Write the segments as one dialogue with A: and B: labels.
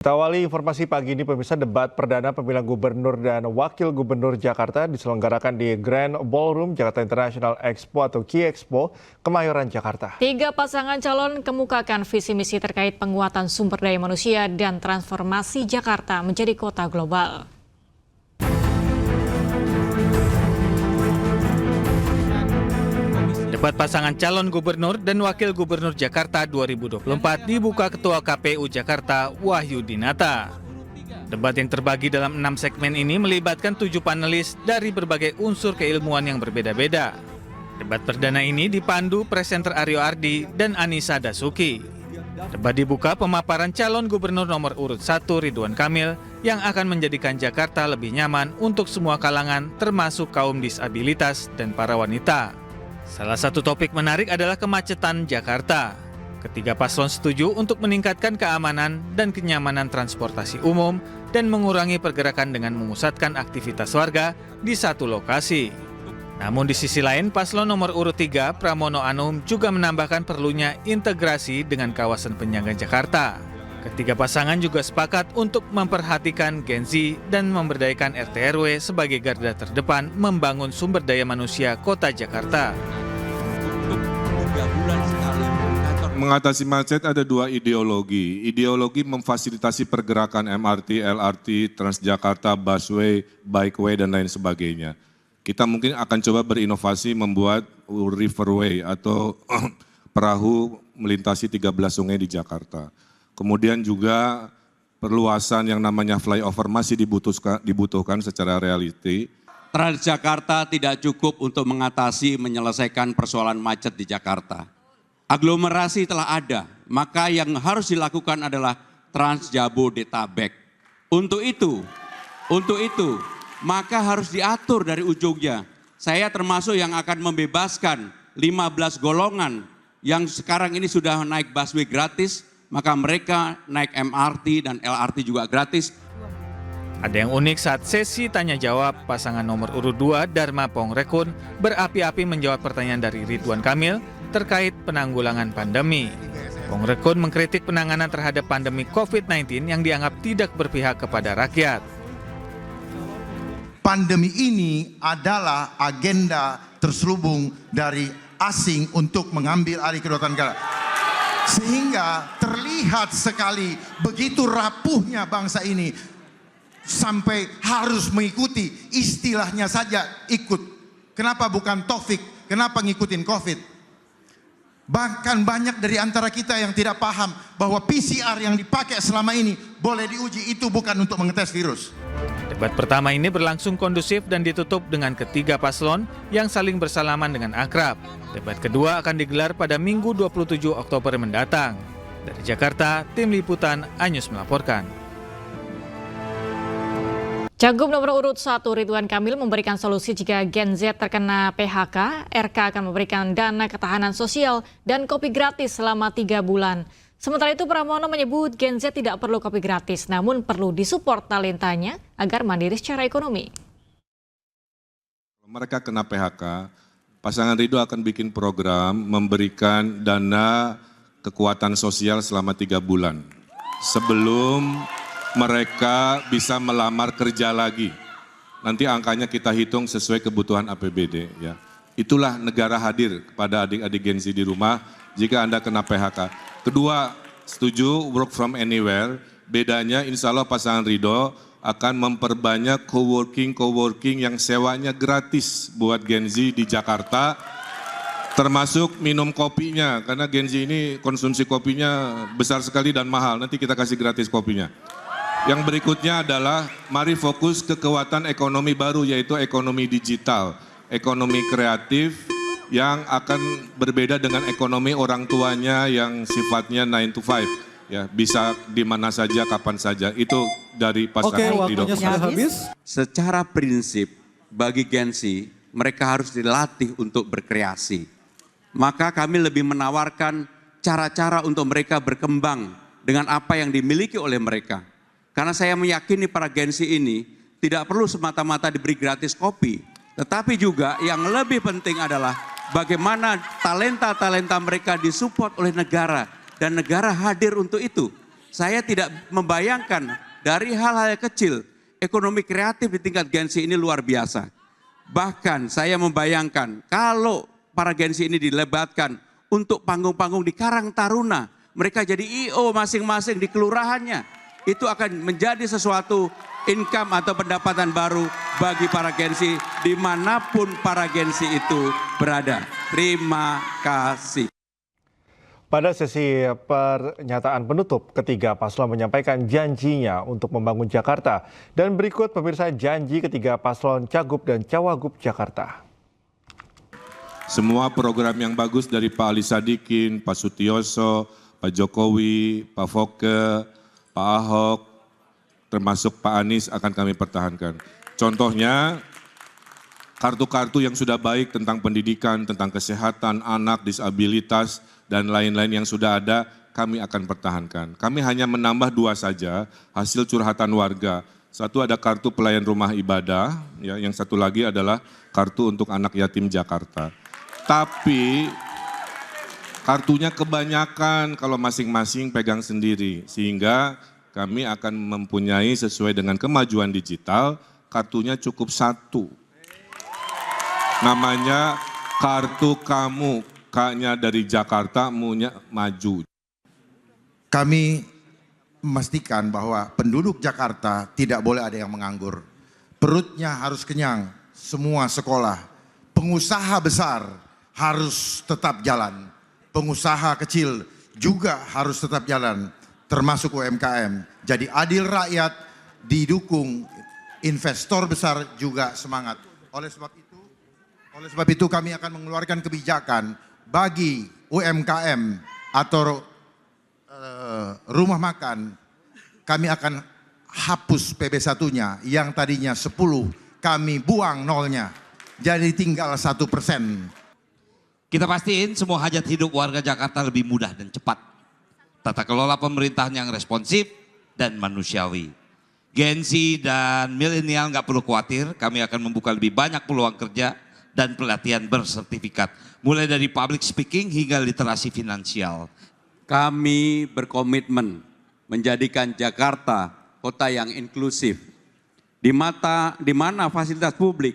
A: Kita awali informasi pagi ini pemirsa, debat perdana pemilihan gubernur dan wakil gubernur Jakarta diselenggarakan di Grand Ballroom Jakarta International Expo atau Ki-Expo, Kemayoran, Jakarta.
B: 3 pasangan calon kemukakan visi misi terkait penguatan sumber daya manusia dan transformasi Jakarta menjadi kota global.
C: Debat pasangan calon gubernur dan wakil gubernur Jakarta 2024 dibuka Ketua KPU Jakarta Wahyu Dinata. Debat yang terbagi dalam 6 segmen ini melibatkan 7 panelis dari berbagai unsur keilmuan yang berbeda-beda. Debat perdana ini dipandu presenter Aryo Ardi dan Anissa Dasuki. Debat dibuka pemaparan calon gubernur nomor urut 1 Ridwan Kamil yang akan menjadikan Jakarta lebih nyaman untuk semua kalangan termasuk kaum disabilitas dan para wanita. Salah satu topik menarik adalah kemacetan Jakarta. Ketiga paslon setuju untuk meningkatkan keamanan dan kenyamanan transportasi umum dan mengurangi pergerakan dengan memusatkan aktivitas warga di satu lokasi. Namun di sisi lain, paslon nomor urut 3 Pramono Anum juga menambahkan perlunya integrasi dengan kawasan penyangga Jakarta. Ketiga pasangan juga sepakat untuk memperhatikan Gen Z dan memberdayakan RT/RW sebagai garda terdepan membangun sumber daya manusia kota Jakarta.
D: Mengatasi macet ada 2 ideologi. Ideologi memfasilitasi pergerakan MRT, LRT, Transjakarta, busway, bikeway, dan lain sebagainya. Kita mungkin akan coba berinovasi membuat riverway atau perahu melintasi 13 sungai di Jakarta. Kemudian juga perluasan yang namanya flyover masih dibutuhkan secara reality.
E: Transjakarta tidak cukup untuk menyelesaikan persoalan macet di Jakarta. Aglomerasi telah ada, maka yang harus dilakukan adalah Transjabodetabek. Untuk itu, maka harus diatur dari ujungnya. Saya termasuk yang akan membebaskan 15 golongan yang sekarang ini sudah naik busway gratis, maka mereka naik MRT dan LRT juga gratis.
C: Ada yang unik saat sesi tanya jawab, pasangan nomor urut 2 Dharma Pongrekun berapi-api menjawab pertanyaan dari Ridwan Kamil terkait penanggulangan pandemi. Pongrekun mengkritik penanganan terhadap pandemi COVID-19 yang dianggap tidak berpihak kepada rakyat.
F: Pandemi ini adalah agenda terselubung dari asing untuk mengambil alih kedaulatan negara. Sehingga terlihat sekali begitu rapuhnya bangsa ini sampai harus mengikuti istilahnya saja ikut. Kenapa bukan Taufik? Kenapa ngikutin COVID? Bahkan banyak dari antara kita yang tidak paham bahwa PCR yang dipakai selama ini boleh diuji, itu bukan untuk mengetes virus.
C: Debat pertama ini berlangsung kondusif dan ditutup dengan ketiga paslon yang saling bersalaman dengan akrab. Debat kedua akan digelar pada Minggu 27 Oktober mendatang. Dari Jakarta, Tim Liputan Anyus melaporkan.
B: Cagup nomor urut 1 Ridwan Kamil memberikan solusi jika Gen Z terkena PHK, RK akan memberikan dana ketahanan sosial dan kopi gratis selama 3 bulan. Sementara itu Pramono menyebut Gen Z tidak perlu kopi gratis, namun perlu disupport talentanya agar mandiri secara ekonomi.
D: Mereka kena PHK, pasangan Ridho akan bikin program memberikan dana kekuatan sosial selama 3 bulan. Sebelum mereka bisa melamar kerja lagi. Nanti angkanya kita hitung sesuai kebutuhan APBD. Ya. Itulah negara hadir kepada adik-adik Gen Z di rumah jika Anda kena PHK. Kedua, setuju work from anywhere. Bedanya insya Allah pasangan Ridho akan memperbanyak coworking yang sewanya gratis buat Gen Z di Jakarta. Termasuk minum kopinya, karena Gen Z ini konsumsi kopinya besar sekali dan mahal. Nanti kita kasih gratis kopinya. Yang berikutnya adalah mari fokus ke kekuatan ekonomi baru, yaitu ekonomi digital, ekonomi kreatif yang akan berbeda dengan ekonomi orang tuanya yang sifatnya 9 to 5. Ya, bisa di mana saja, kapan saja. Itu dari pasangan Ridho.
E: Secara prinsip bagi Gen Z, mereka harus dilatih untuk berkreasi. Maka kami lebih menawarkan cara-cara untuk mereka berkembang dengan apa yang dimiliki oleh mereka. Karena saya meyakini para Gen Z ini tidak perlu semata-mata diberi gratis kopi. Tetapi juga yang lebih penting adalah bagaimana talenta-talenta mereka disupport oleh negara. Dan negara hadir untuk itu. saya tidak membayangkan dari hal-hal kecil, ekonomi kreatif di tingkat Gen Z ini luar biasa. Bahkan saya membayangkan kalau para Gen Z ini dilebatkan untuk panggung-panggung di Karang Taruna, mereka jadi I.O. masing-masing di kelurahannya. Itu akan menjadi sesuatu income atau pendapatan baru bagi para Gen Z dimanapun para Gen Z itu berada. Terima kasih.
A: Pada sesi pernyataan penutup, ketiga paslon menyampaikan janjinya untuk membangun Jakarta. Dan berikut pemirsa janji ketiga paslon Cagup dan Cawagup Jakarta.
D: Semua program yang bagus dari Pak Ali Sadikin, Pak Sutioso, Pak Jokowi, Pak Foke, Pak Ahok, termasuk Pak Anies akan kami pertahankan. Contohnya, kartu-kartu yang sudah baik tentang pendidikan, tentang kesehatan, anak, disabilitas, dan lain-lain yang sudah ada, kami akan pertahankan. Kami hanya menambah 2 saja, hasil curhatan warga. Satu ada kartu pelayan rumah ibadah, ya, yang satu lagi adalah kartu untuk anak yatim Jakarta. Tapi kartunya kebanyakan kalau masing-masing pegang sendiri, sehingga kami akan mempunyai sesuai dengan kemajuan digital, kartunya cukup 1. Namanya kartu kamu, K-nya dari Jakarta, mu-nya maju.
F: Kami memastikan bahwa penduduk Jakarta tidak boleh ada yang menganggur. Perutnya harus kenyang, semua sekolah. Pengusaha besar harus tetap jalan. Pengusaha kecil juga harus tetap jalan, termasuk UMKM. Jadi adil rakyat, didukung, investor besar juga semangat. Oleh sebab itu kami akan mengeluarkan kebijakan bagi UMKM atau rumah makan. Kami akan hapus PB1-nya yang tadinya 10, kami buang 0-nya. Jadi tinggal 1%.
G: Kita pastiin semua hajat hidup warga Jakarta lebih mudah dan cepat. Tata kelola pemerintahan yang responsif dan manusiawi. Gen Z dan milenial nggak perlu khawatir, kami akan membuka lebih banyak peluang kerja dan pelatihan bersertifikat. Mulai dari public speaking hingga literasi finansial.
E: Kami berkomitmen menjadikan Jakarta kota yang inklusif. Di mana fasilitas publik,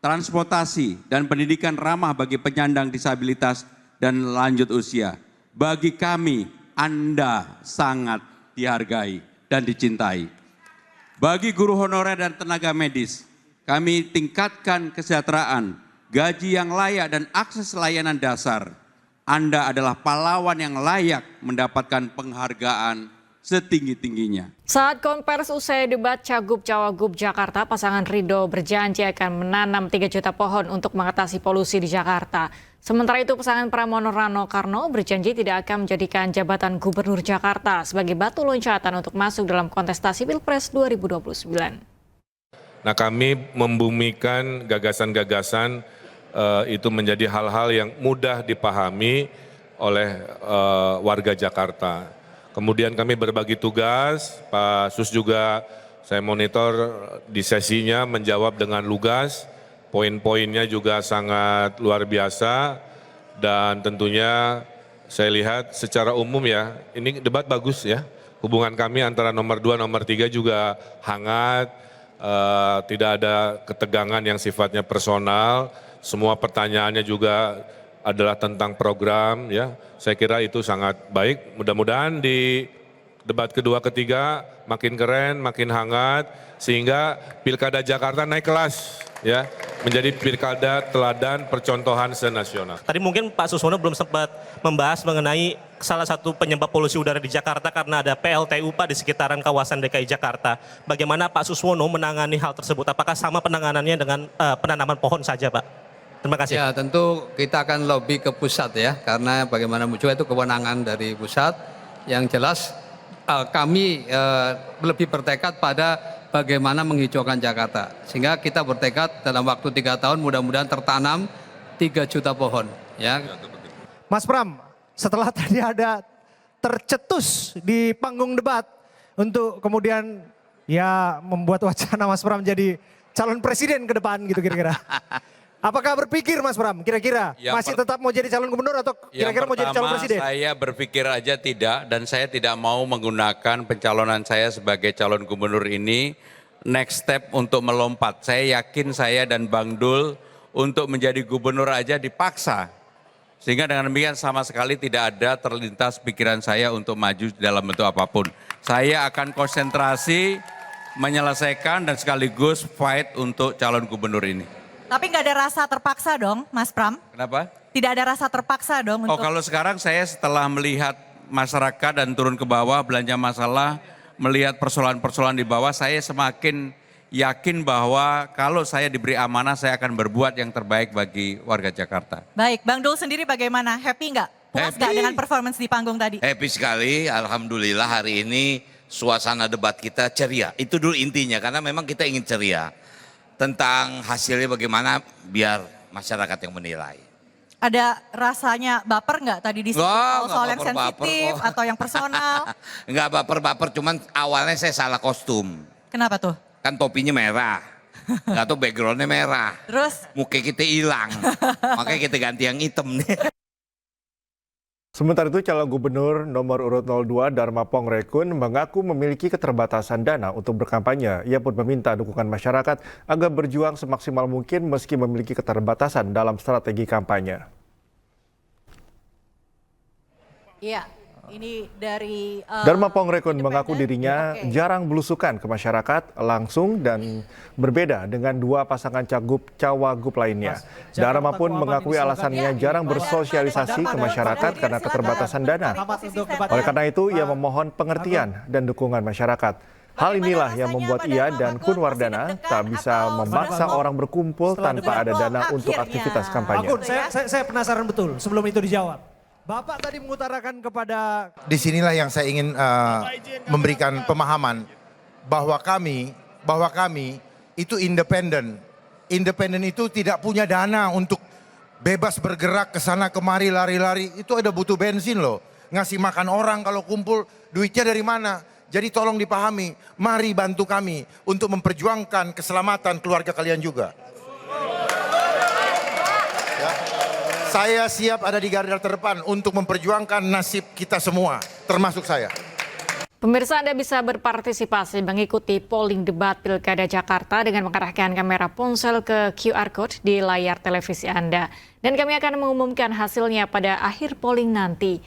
E: transportasi, dan pendidikan ramah bagi penyandang disabilitas dan lanjut usia. Bagi kami, Anda sangat dihargai dan dicintai. Bagi guru honorer dan tenaga medis, kami tingkatkan kesejahteraan, gaji yang layak dan akses layanan dasar. Anda adalah pahlawan yang layak mendapatkan penghargaan setinggi-tingginya.
B: Saat konvers usai debat Cagup Cawagup Jakarta, pasangan Ridho berjanji akan menanam 3 juta pohon untuk mengatasi polusi di Jakarta. Sementara itu pasangan Pramono Rano Karno berjanji tidak akan menjadikan jabatan Gubernur Jakarta sebagai batu loncatan untuk masuk dalam kontestasi Pilpres 2029.
D: Nah, kami membumikan gagasan-gagasan itu menjadi hal-hal yang mudah dipahami oleh warga Jakarta. Kemudian kami berbagi tugas, Pak Sus juga saya monitor di sesinya menjawab dengan lugas, poin-poinnya juga sangat luar biasa, dan tentunya saya lihat secara umum ya, ini debat bagus ya, hubungan kami antara nomor 2, nomor 3 juga hangat, tidak ada ketegangan yang sifatnya personal, semua pertanyaannya juga adalah tentang program ya. Saya kira itu sangat baik. Mudah-mudahan di debat kedua ketiga makin keren, makin hangat sehingga Pilkada Jakarta naik kelas ya, menjadi pilkada teladan percontohan senasional.
H: Tadi mungkin Pak Suswono belum sempat membahas mengenai salah satu penyebab polusi udara di Jakarta karena ada PLTU Pak di sekitaran kawasan DKI Jakarta. Bagaimana Pak Suswono menangani hal tersebut? Apakah sama penanganannya dengan penanaman pohon saja Pak? Terima kasih.
I: Ya tentu kita akan lobby ke pusat ya, karena bagaimana juga itu kewenangan dari pusat. Yang jelas kami lebih bertekad pada bagaimana menghijaukan Jakarta. Sehingga kita bertekad dalam waktu 3 tahun mudah-mudahan tertanam 3 juta pohon. Ya.
J: Mas Pram, setelah tadi ada tercetus di panggung debat untuk kemudian ya membuat wacana Mas Pram jadi calon presiden ke depan gitu kira-kira. Apakah berpikir Mas Pram kira-kira masih tetap mau jadi calon gubernur atau kira-kira mau jadi calon presiden?
E: Saya berpikir aja tidak, dan saya tidak mau menggunakan pencalonan saya sebagai calon gubernur ini next step untuk melompat. Saya yakin saya dan Bang Dul untuk menjadi gubernur aja dipaksa. Sehingga dengan demikian sama sekali tidak ada terlintas pikiran saya untuk maju dalam bentuk apapun. Saya akan konsentrasi menyelesaikan dan sekaligus fight untuk calon gubernur ini.
K: Tapi nggak ada rasa terpaksa dong, Mas Pram?
E: Kenapa?
K: Tidak ada rasa terpaksa dong
E: Oh,
K: untuk...
E: kalau sekarang saya setelah melihat masyarakat dan turun ke bawah, belanja masalah, melihat persoalan-persoalan di bawah, saya semakin yakin bahwa kalau saya diberi amanah, saya akan berbuat yang terbaik bagi warga Jakarta.
K: Baik, Bang Dul sendiri bagaimana? Happy nggak? Puas nggak dengan performance di panggung tadi?
G: Happy sekali, alhamdulillah hari ini suasana debat kita ceria. Itu dulu intinya, karena memang kita ingin ceria. Tentang hasilnya bagaimana, biar masyarakat yang menilai.
K: Ada rasanya baper nggak tadi di soal yang sensitif atau yang personal?
G: Enggak baper-baper, cuman awalnya saya salah kostum.
K: Kenapa tuh?
G: Kan topinya merah, nggak tahu backgroundnya merah.
K: Terus?
G: Muka kita hilang, makanya kita ganti yang hitam nih.
A: Sementara itu, calon gubernur nomor urut 02 Dharma Pongrekun mengaku memiliki keterbatasan dana untuk berkampanye. Ia pun meminta dukungan masyarakat agar berjuang semaksimal mungkin meski memiliki keterbatasan dalam strategi kampanye.
K: Iya, ini dari...
A: Dharma Pongrekun mengaku dirinya jarang belusukan ke masyarakat langsung dan berbeda dengan dua pasangan cagup-cawagup lainnya. Dharma pun mengakui alasannya jarang bersosialisasi ke masyarakat karena keterbatasan dana. Oleh karena itu, ia memohon pengertian dan dukungan masyarakat. Hal inilah yang membuat ia dan Kun Wardana tak bisa memaksa orang berkumpul tanpa ada dana untuk aktivitas kampanye.
J: Kun, saya penasaran betul sebelum itu dijawab. Bapak tadi mengutarakan kepada...
F: Disinilah yang saya ingin memberikan pemahaman bahwa kami itu independen. Independen itu tidak punya dana untuk bebas bergerak ke sana kemari lari-lari. Itu ada butuh bensin loh. Ngasih makan orang kalau kumpul, duitnya dari mana? Jadi tolong dipahami, mari bantu kami untuk memperjuangkan keselamatan keluarga kalian juga. Saya siap ada di garda terdepan untuk memperjuangkan nasib kita semua, termasuk saya.
B: Pemirsa, Anda bisa berpartisipasi mengikuti polling debat Pilkada Jakarta dengan mengarahkan kamera ponsel ke QR Code di layar televisi Anda. Dan kami akan mengumumkan hasilnya pada akhir polling nanti.